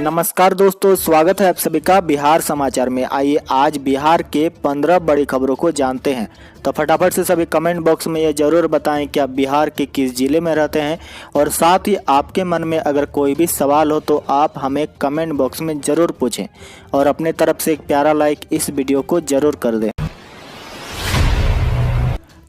नमस्कार दोस्तों, स्वागत है आप सभी का बिहार समाचार में। आइए आज बिहार के 15 बड़ी खबरों को जानते हैं। तो फटाफट से सभी कमेंट बॉक्स में ये जरूर बताएं कि आप बिहार के किस जिले में रहते हैं, और साथ ही आपके मन में अगर कोई भी सवाल हो तो आप हमें कमेंट बॉक्स में ज़रूर पूछें और अपने तरफ से एक प्यारा लाइक इस वीडियो को ज़रूर कर दें।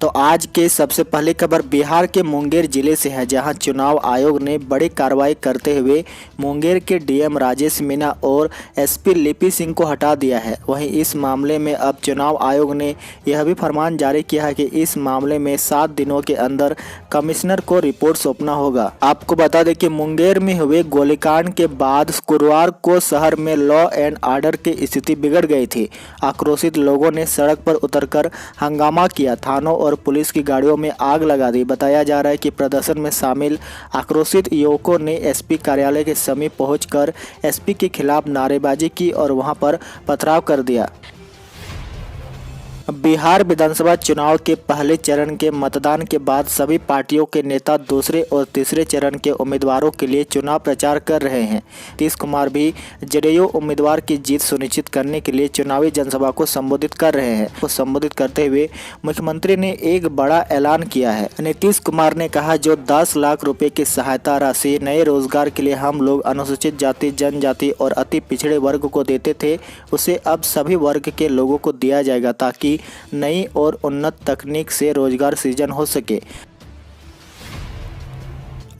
तो आज के सबसे पहले खबर बिहार के मुंगेर जिले से है, जहां चुनाव आयोग ने बड़ी कार्रवाई करते हुए मुंगेर के डीएम राजेश मीणा और एसपी लिपि सिंह को हटा दिया है। वहीं इस मामले में अब चुनाव आयोग ने यह भी फरमान जारी किया है कि इस मामले में 7 दिनों के अंदर कमिश्नर को रिपोर्ट सौंपना होगा। आपको बता दें कि मुंगेर में हुए गोलीकांड के बाद गुरुवार को शहर में लॉ एंड ऑर्डर की स्थिति बिगड़ गई थी। आक्रोशित लोगों ने सड़क पर उतरकर हंगामा किया, थानों और पुलिस की गाड़ियों में आग लगा दी। बताया जा रहा है कि प्रदर्शन में शामिल आक्रोशित युवकों ने एसपी कार्यालय के समीप पहुंचकर एसपी के खिलाफ नारेबाजी की और वहां पर पथराव कर दिया। बिहार विधानसभा चुनाव के पहले चरण के मतदान के बाद सभी पार्टियों के नेता दूसरे और तीसरे चरण के उम्मीदवारों के लिए चुनाव प्रचार कर रहे हैं। नीतीश कुमार भी जदयू उम्मीदवार की जीत सुनिश्चित करने के लिए चुनावी जनसभा को संबोधित कर रहे हैं। को संबोधित करते हुए मुख्यमंत्री ने एक बड़ा ऐलान किया है। नीतीश कुमार ने कहा, जो 10 लाख रुपए की सहायता राशि नए रोजगार के लिए हम लोग अनुसूचित जाति, जनजाति और अति पिछड़े वर्ग को देते थे, उसे अब सभी वर्ग के लोगों को दिया जाएगा, ताकि नई और उन्नत तकनीक से रोजगार सृजन हो सके।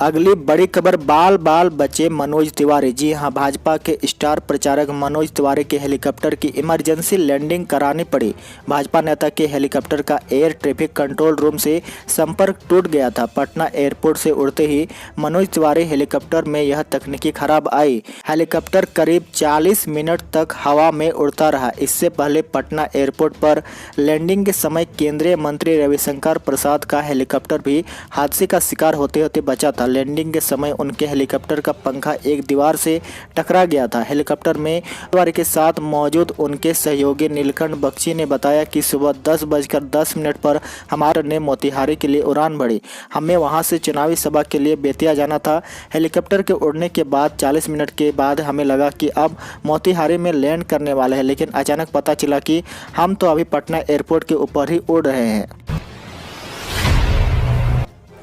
अगली बड़ी खबर बाल बाल बचे मनोज तिवारी। जी हां, भाजपा के स्टार प्रचारक मनोज तिवारी के हेलीकॉप्टर की इमरजेंसी लैंडिंग करानी पड़ी। भाजपा नेता के हेलीकॉप्टर का एयर ट्रैफिक कंट्रोल रूम से संपर्क टूट गया था। पटना एयरपोर्ट से उड़ते ही मनोज तिवारी हेलीकॉप्टर में यह तकनीकी खराब आई। हेलीकॉप्टर करीब 40 मिनट तक हवा में उड़ता रहा। इससे पहले पटना एयरपोर्ट पर लैंडिंग के समय केंद्रीय मंत्री रविशंकर प्रसाद का हेलीकॉप्टर भी हादसे का शिकार होते होते बचा था। लैंडिंग के समय उनके हेलीकॉप्टर का पंखा एक दीवार से टकरा गया था। हेलीकॉप्टर में तिवारी के साथ मौजूद उनके सहयोगी नीलकंठ बख्शी ने बताया कि सुबह 10:10 पर हमारे ने मोतिहारी के लिए उड़ान भरी। हमें वहां से चुनावी सभा के लिए बेतिया जाना था। हेलीकॉप्टर के उड़ने के बाद 40 मिनट के बाद हमें लगा कि अब मोतिहारी में लैंड करने वाले हैं, लेकिन अचानक पता चला कि हम तो अभी पटना एयरपोर्ट के ऊपर ही उड़ रहे हैं।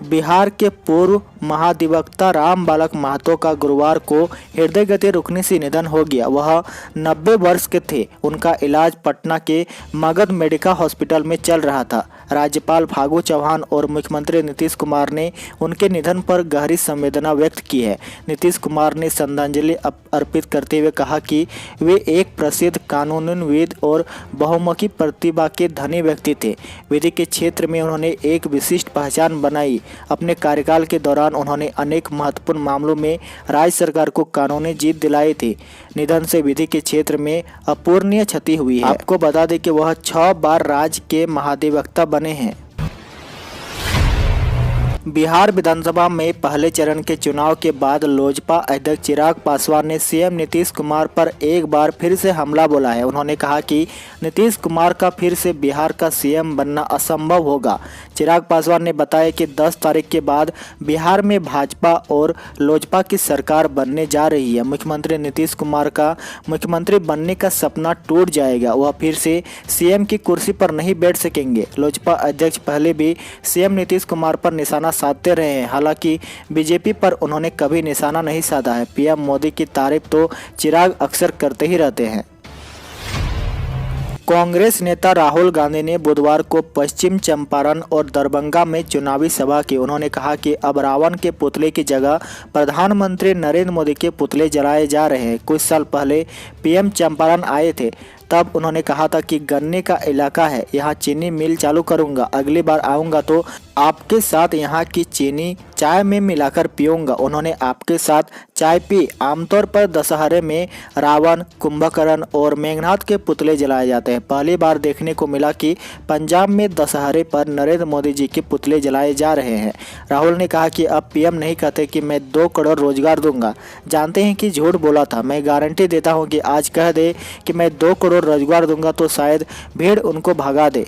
बिहार के पूर्व महाधिवक्ता राम बालक महतो का गुरुवार को हृदय गति रुकने से निधन हो गया। वह 90 वर्ष के थे। उनका इलाज पटना के मगध मेडिका हॉस्पिटल में चल रहा था। राज्यपाल फागू चौहान और मुख्यमंत्री नीतीश कुमार ने उनके निधन पर गहरी संवेदना व्यक्त की है। नीतीश कुमार ने श्रद्धांजलि अर्पित करते हुए कहा कि वे एक प्रसिद्ध कानूनविद और बहुमुखी प्रतिभा के धनी व्यक्ति थे। विधि के क्षेत्र में उन्होंने एक विशिष्ट पहचान बनाई। अपने कार्यकाल के दौरान उन्होंने अनेक महत्वपूर्ण मामलों में राज्य सरकार को कानूनी जीत दिलाई थी। निधन से विधि के क्षेत्र में अपूरणीय क्षति हुई है। आपको बता दें कि वह 6 बार राज्य के महाधिवक्ता बने हैं। बिहार विधानसभा में पहले चरण के चुनाव के बाद लोजपा अध्यक्ष चिराग पासवान ने सीएम नीतीश कुमार पर एक बार फिर से हमला बोला है। उन्होंने कहा कि नीतीश कुमार का फिर से बिहार का सीएम बनना असंभव होगा। चिराग पासवान ने बताया कि 10 तारीख के बाद बिहार में भाजपा और लोजपा की सरकार बनने जा रही है। मुख्यमंत्री नीतीश कुमार का मुख्यमंत्री बनने का सपना टूट जाएगा। वह फिर से सीएम की कुर्सी पर नहीं बैठ सकेंगे। लोजपा अध्यक्ष पहले भी सीएम नीतीश कुमार पर निशाना साधते रहे हैं। हालांकि बीजेपी पर उन्होंने कभी निशाना नहीं साधा है। पीएम मोदी की तारीफ तो चिराग अक्सर करते ही रहते हैं। कांग्रेस नेता राहुल गांधी ने बुधवार को पश्चिम चंपारण और दरभंगा में चुनावी सभा की। उन्होंने कहा कि अब रावण के पुतले की जगह प्रधानमंत्री नरेंद्र मोदी के पुतले जलाए जा रहे हैं। कुछ साल पहले पीएम चंपारण आए थे, तब उन्होंने कहा था कि गन्ने का इलाका है, यहाँ चीनी मिल चालू करूंगा। अगली बार आऊंगा तो आपके साथ यहाँ की चीनी चाय में मिलाकर पीऊंगा। उन्होंने आपके साथ चाय पी। आमतौर पर दशहरे में रावण, कुंभकर्ण और मेघनाथ के पुतले जलाए जाते हैं। पहली बार देखने को मिला कि पंजाब में दशहरे पर नरेंद्र मोदी जी के पुतले जलाए जा रहे हैं। राहुल ने कहा कि अब पीएम नहीं कहते कि मैं 2 करोड़ रोजगार दूंगा। जानते हैं कि झूठ बोला था। मैं गारंटी देता हूं कि आज कह दे कि मैं 2 करोड़ रोजगार दूंगा तो शायद भीड़ उनको भगा दे।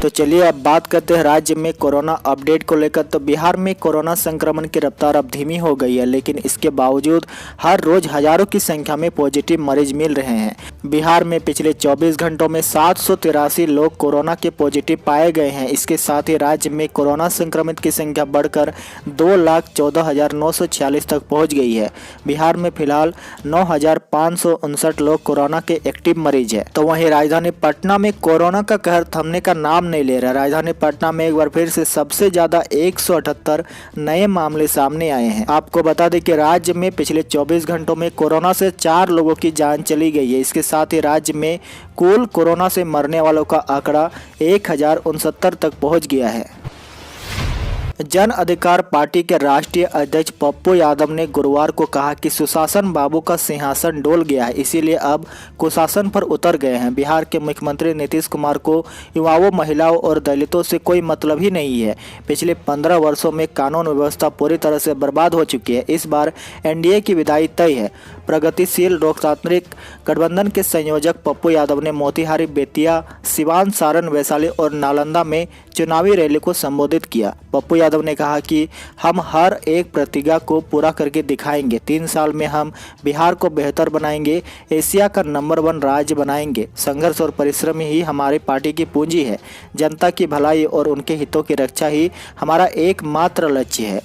तो चलिए अब बात करते हैं राज्य में कोरोना अपडेट को लेकर। तो बिहार में कोरोना संक्रमण की रफ्तार अब धीमी हो गई है, लेकिन इसके बावजूद हर रोज हजारों की संख्या में पॉजिटिव मरीज मिल रहे हैं। बिहार में पिछले 24 घंटों में 783 लोग कोरोना के पॉजिटिव पाए गए हैं। इसके साथ ही राज्य में कोरोना संक्रमित की संख्या बढ़कर 2,14,946 तक पहुँच गई है। बिहार में फिलहाल 9,559 लोग कोरोना के एक्टिव मरीज है। तो वहीं राजधानी पटना में कोरोना का कहर थमने का नाम नहीं ले रहा। राजधानी पटना में एक बार फिर से सबसे ज्यादा 178 नए मामले सामने आए हैं। आपको बता दें कि राज्य में पिछले 24 घंटों में कोरोना से 4 लोगों की जान चली गई है। इसके साथ ही राज्य में कुल कोरोना से मरने वालों का आंकड़ा 1069 तक पहुंच गया है। जन अधिकार पार्टी के राष्ट्रीय अध्यक्ष पप्पू यादव ने गुरुवार को कहा कि सुशासन बाबू का सिंहासन डोल गया है, इसीलिए अब कुशासन पर उतर गए हैं। बिहार के मुख्यमंत्री नीतीश कुमार को युवाओं, महिलाओं और दलितों से कोई मतलब ही नहीं है। पिछले 15 वर्षों में कानून व्यवस्था पूरी तरह से बर्बाद हो चुकी है। इस बार एनडीए की विदाई तय है। प्रगतिशील लोकतांत्रिक गठबंधन के संयोजक पप्पू यादव ने मोतिहारी, बेतिया, सिवान, सारण, वैशाली और नालंदा में चुनावी रैली को संबोधित किया। पप्पू यादव ने कहा कि हम हर एक प्रतिज्ञा को पूरा करके दिखाएंगे। 3 साल में हम बिहार को बेहतर बनाएंगे, एशिया का नंबर 1 राज्य बनाएंगे। संघर्ष और परिश्रम ही हमारी पार्टी की पूंजी है। जनता की भलाई और उनके हितों की रक्षा ही हमारा एकमात्र लक्ष्य है।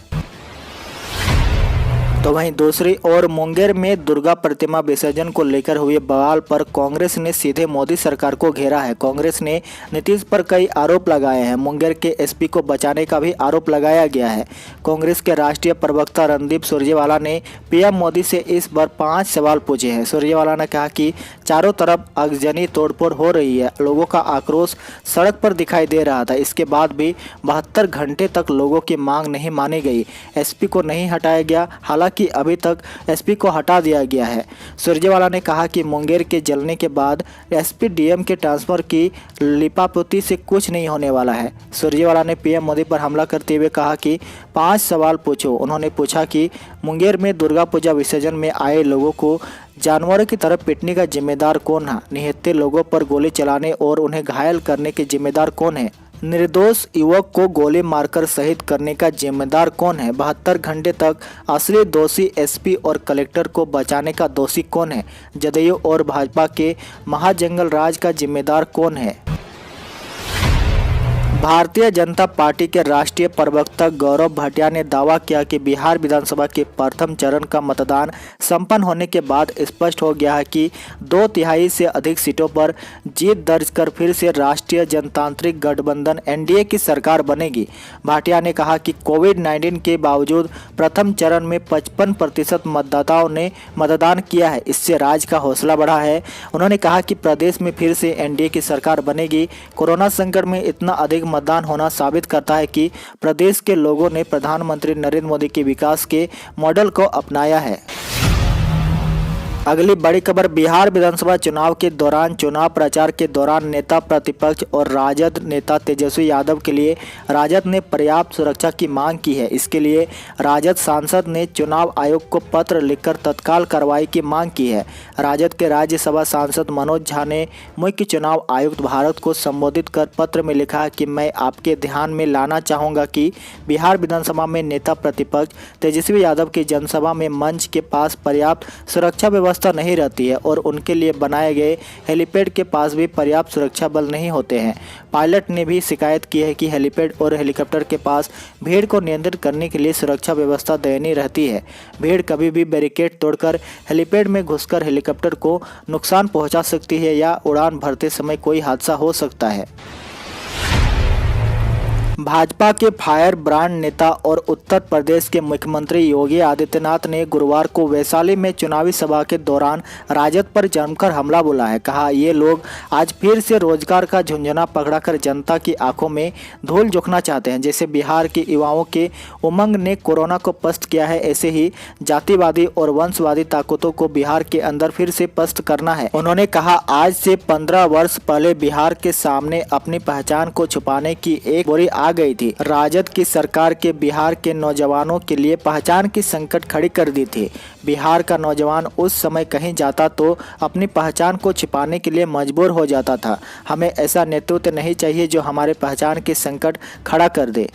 तो वहीं दूसरी ओर मुंगेर में दुर्गा प्रतिमा विसर्जन को लेकर हुए बवाल पर कांग्रेस ने सीधे मोदी सरकार को घेरा है। कांग्रेस ने नीतीश पर कई आरोप लगाए हैं। मुंगेर के एसपी को बचाने का भी आरोप लगाया गया है। कांग्रेस के राष्ट्रीय प्रवक्ता रणदीप सुरजेवाला ने पीएम मोदी से इस बार 5 सवाल पूछे हैं। सुरजेवाला ने कहा कि चारों तरफ आगजनी तोड़फोड़ हो रही है। लोगों का आक्रोश सड़क पर दिखाई दे रहा था। इसके बाद भी 72 घंटे तक लोगों की मांग नहीं मानी गई। एसपी को नहीं हटाया गया, हालांकि अभी तक एसपी को हटा दिया गया है। सुरजेवाला ने कहा कि मुंगेर के जलने के बाद एसपी डीएम के ट्रांसफर की लिपापोती से कुछ नहीं होने वाला है। सुरजेवाला ने पीएम मोदी पर हमला करते हुए कहा कि 5 सवाल पूछो। उन्होंने पूछा कि मुंगेर में दुर्गा पूजा विसर्जन में आए लोगों को जानवरों की तरह पीटने का जिम्मेदार कौन है? निहत्थे लोगों पर गोली चलाने और उन्हें घायल करने के जिम्मेदार कौन है? निर्दोष युवक को गोली मारकर शहीद करने का जिम्मेदार कौन है? 72 घंटे तक असली दोषी एसपी और कलेक्टर को बचाने का दोषी कौन है? जदयू और भाजपा के महाजंगल राज का जिम्मेदार कौन है? भारतीय जनता पार्टी के राष्ट्रीय प्रवक्ता गौरव भाटिया ने दावा किया कि बिहार विधानसभा के प्रथम चरण का मतदान संपन्न होने के बाद स्पष्ट हो गया है कि 2/3 से अधिक सीटों पर जीत दर्ज कर फिर से राष्ट्रीय जनतांत्रिक गठबंधन एनडीए की सरकार बनेगी। भाटिया ने कहा कि कोविड-19 के बावजूद प्रथम चरण में 55% मतदाताओं ने मतदान किया है। इससे राज्य का हौसला बढ़ा है। उन्होंने कहा कि प्रदेश में फिर से एनडीए की सरकार बनेगी। कोरोना संकट में इतना अधिक मतदान होना साबित करता है कि प्रदेश के लोगों ने प्रधानमंत्री नरेंद्र मोदी के विकास के मॉडल को अपनाया है। अगली बड़ी खबर, बिहार विधानसभा चुनाव के दौरान चुनाव प्रचार के दौरान नेता प्रतिपक्ष और राजद नेता तेजस्वी यादव के लिए राजद ने पर्याप्त सुरक्षा की मांग की है। इसके लिए राजद सांसद ने चुनाव आयोग को पत्र लिखकर तत्काल कार्रवाई की मांग की है। राजद के राज्यसभा सांसद मनोज झा ने मुख्य चुनाव आयुक्त भारत को संबोधित कर पत्र में लिखा है कि मैं आपके ध्यान में लाना चाहूँगा कि बिहार विधानसभा में नेता प्रतिपक्ष तेजस्वी यादव की जनसभा में मंच के पास पर्याप्त सुरक्षा व्यवस्था नहीं रहती है और उनके लिए बनाए गए हेलीपैड के पास भी पर्याप्त सुरक्षा बल नहीं होते हैं। पायलट ने भी शिकायत की है कि हेलीपैड और हेलीकॉप्टर के पास भीड़ को नियंत्रित करने के लिए सुरक्षा व्यवस्था दयनीय रहती है। भीड़ कभी भी बैरिकेड तोड़कर हेलीपैड में घुसकर हेलीकॉप्टर को नुकसान पहुंचा सकती है या उड़ान भरते समय कोई हादसा हो सकता है। भाजपा के फायर ब्रांड नेता और उत्तर प्रदेश के मुख्यमंत्री योगी आदित्यनाथ ने गुरुवार को वैशाली में चुनावी सभा के दौरान राजद पर जमकर हमला बोला है। कहा, ये लोग आज फिर से रोजगार का झुंझुना पकड़ाकर जनता की आंखों में धूल झोंकना चाहते हैं। जैसे बिहार के युवाओं के उमंग ने कोरोना को पस्त किया है, ऐसे ही जातिवादी और वंशवादी ताकतों को बिहार के अंदर फिर से पस्त करना है। उन्होंने कहा, आज से 15 वर्ष पहले बिहार के सामने अपनी पहचान को छुपाने की एक बुरी आ गई थी। राजद की सरकार के बिहार के नौजवानों के लिए पहचान की संकट खड़ी कर दी थी। बिहार का नौजवान उस समय कहीं जाता तो अपनी पहचान को छिपाने के लिए मजबूर हो जाता था। हमें ऐसा नेतृत्व नहीं चाहिए जो हमारे पहचान की संकट खड़ा कर दे।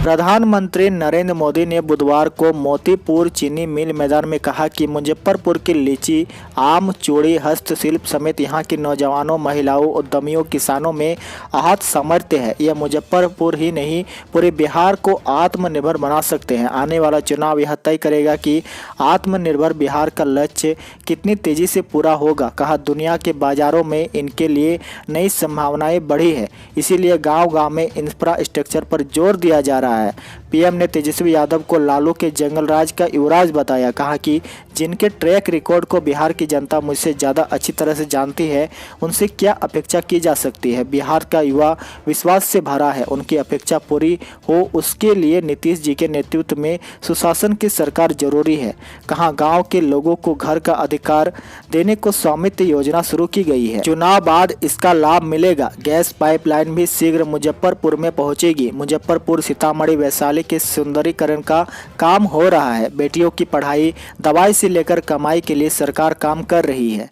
प्रधानमंत्री नरेंद्र मोदी ने बुधवार को मोतीपुर चीनी मिल मैदान में कहा कि मुजफ्फरपुर की लीची, आम, चूड़ी, हस्तशिल्प समेत यहां के नौजवानों, महिलाओं, उद्यमियों, किसानों में अहात सामर्थ्य है। यह मुजफ्फरपुर ही नहीं, पूरे बिहार को आत्मनिर्भर बना सकते हैं। आने वाला चुनाव यह तय करेगा कि आत्मनिर्भर बिहार का लक्ष्य कितनी तेजी से पूरा होगा। कहा, दुनिया के बाजारों में इनके लिए नई संभावनाएं बढ़ी है, इसीलिए गाँव-गाँव में इंफ्रास्ट्रक्चर पर जोर दिया जा रहा है। पीएम ने तेजस्वी यादव को लालू के जंगल राज का युवराज बताया। कहा कि जिनके ट्रैक रिकॉर्ड को बिहार की जनता मुझसे ज़्यादा अच्छी तरह से जानती है, उनसे क्या अपेक्षा की जा सकती है। बिहार का युवा विश्वास से भरा है, उनकी अपेक्षा पूरी हो उसके लिए नीतीश जी के नेतृत्व में सुशासन की सरकार जरूरी है। कहा, गाँव के लोगों को घर का अधिकार देने को स्वामित्व योजना शुरू की गई है। चुनाव बाद इसका लाभ मिलेगा। गैस पाइपलाइन भी शीघ्र मुजफ्फरपुर में पहुंचेगी। मुजफ्फरपुर, सीतामढ़ी, वैशाली के सुंदरीकरण का काम हो रहा है। बेटियों की पढ़ाई, दवाई से लेकर कमाई के लिए सरकार काम कर रही है।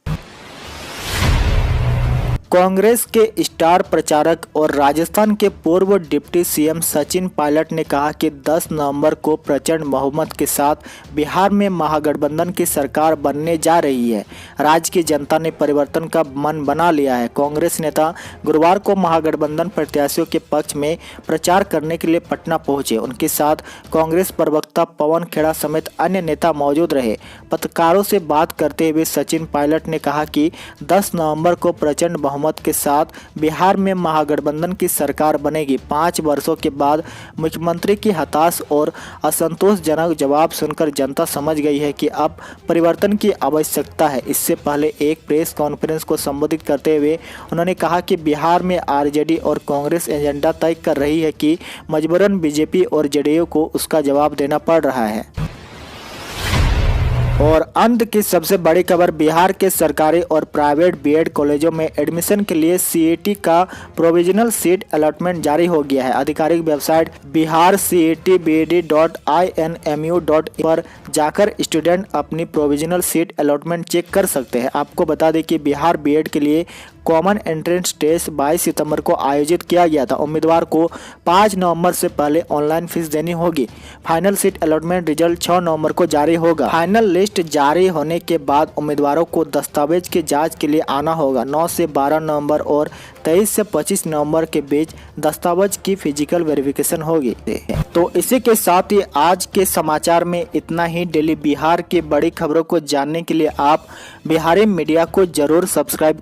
कांग्रेस के स्टार प्रचारक और राजस्थान के पूर्व डिप्टी सीएम सचिन पायलट ने कहा कि 10 नवंबर को प्रचंड बहुमत के साथ बिहार में महागठबंधन की सरकार बनने जा रही है। राज्य की जनता ने परिवर्तन का मन बना लिया है। कांग्रेस नेता गुरुवार को महागठबंधन प्रत्याशियों के पक्ष में प्रचार करने के लिए पटना पहुंचे। उनके साथ कांग्रेस प्रवक्ता पवन खेड़ा समेत अन्य नेता मौजूद रहे। पत्रकारों से बात करते हुए सचिन पायलट ने कहा कि 10 नवंबर को प्रचंड बहुमत के साथ बिहार में महागठबंधन की सरकार बनेगी। 5 वर्षों के बाद मुख्यमंत्री की हताश और असंतोषजनक जवाब सुनकर जनता समझ गई है कि अब परिवर्तन की आवश्यकता है। इससे पहले एक प्रेस कॉन्फ्रेंस को संबोधित करते हुए उन्होंने कहा कि बिहार में आरजेडी और कांग्रेस एजेंडा तय कर रही है कि मजबूरन बीजेपी और जेडीयू को उसका जवाब देना पड़ रहा है। और अंत की सबसे बड़ी खबर, बिहार के सरकारी और प्राइवेट बीएड कॉलेजों में एडमिशन के लिए सीईटी का प्रोविजनल सीट अलॉटमेंट जारी हो गया है। आधिकारिक वेबसाइट biharcetbed.inmu.in पर जाकर स्टूडेंट अपनी प्रोविजनल सीट अलॉटमेंट चेक कर सकते हैं। आपको बता दें कि बिहार बीएड के लिए कॉमन एंट्रेंस टेस्ट 22 सितंबर को आयोजित किया गया था। उम्मीदवार को 5 नवंबर से पहले ऑनलाइन फीस देनी होगी। फाइनल सीट अलॉटमेंट रिजल्ट 6 नवंबर को जारी होगा। फाइनल लिस्ट जारी होने के बाद उम्मीदवारों को दस्तावेज की जांच के लिए आना होगा। 9 से 12 नवंबर और 23 से 25 नवंबर के बीच दस्तावेज की फिजिकल वेरिफिकेशन होगी। तो इसी के साथ ही आज के समाचार में इतना ही। डेली बिहार की बड़ी खबरों को जानने के लिए आप बिहारी मीडिया को जरूर सब्सक्राइब